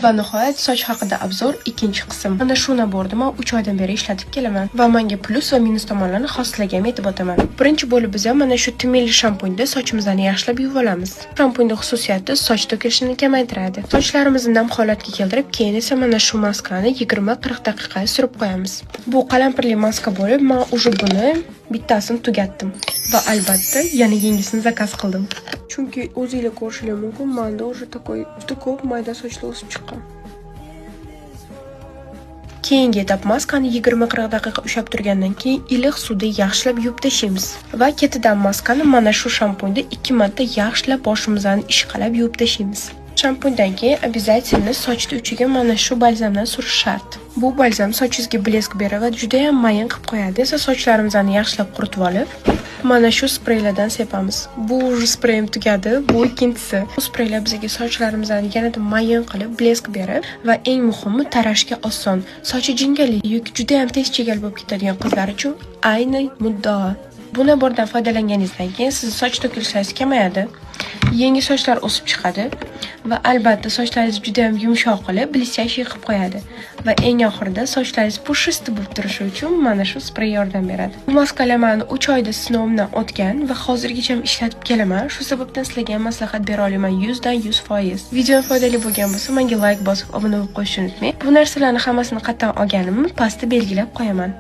Va nihoyat soch haqida obzor ikkinchi qism. Mana shu naborni men 3 oydan beri ishlatib kelaman va menga plus va minus tomonlarini xoslagan aytib o'taman. Birinchi bo'lib biz mana shu timelli shampunda sochimizni yaxshilab yuvib olamiz. Shampunning xususiyati soch to'kilishini kamaytiradi. Sochlarimizni nam holatga keltirib, keyin esa mana shu maskani 20-40 daqiqa surib qo'yamiz. Bu qalampirli maska bo'lib, men уже buni bittasini tugatdim va albatta yana yangisini zakaz qildim. Chunki o'zingizlar ko'rishingiz mumkin, menda уже такой juda ko'p mayda sochlar o'sib chiqqan. Keyingi etap maskani 20-40 daqiqa ushlab turgandan keyin iliq suvda yaxshilab yuvib tashlaymiz va ketidan maskani mana shu shampunda 2 marta yaxshilab boshimizni ishqalab yuvib tashlaymiz. Shampundan keyin обязательно sochni uchiga mana shu balzamdan surish shart. Bu balzam sochingizga blesk beradi va juda ham mayin qilib qo'yadi. Esa sochlarimizni yaxshilab quritib olib, mana shu spreylardan sepamiz. Bu spreyim tugadi, bu ikkinchisi. Bu spreylar bizga sochlarimizni yanada mayin qilib, blesk berib va eng muhimi tarashga oson. Sochi jingali yoki juda ham tez chigal bo'lib ketadigan qizlar uchun ayni muddao. Bu nabordan foydalanganingizdan keyin siz soch to'kilishingiz kamayadi, yangi sochlar o'sib chiqadi va albatta sochlaringiz juda ham yumshoq qilib, blестящий qilib qo'yadi va eng oxirida sochlaringiz pushist bo'lib turishi uchun mana shu sprey yordam beradi. Bu maskalar meni 3 oyda sinovimdan o'tgan va hozirgacha ham ishlatib kelaman. Shu sababdan sizlarga maslahat bera olaman 100 dan 100%. Video foydali bo'lgan bo'lsa, menga like bosib, obuna bo'lib qo'yishni unutmang. Bu narsalarning hammasini qattan olganimni pastda belgilab qo'yaman.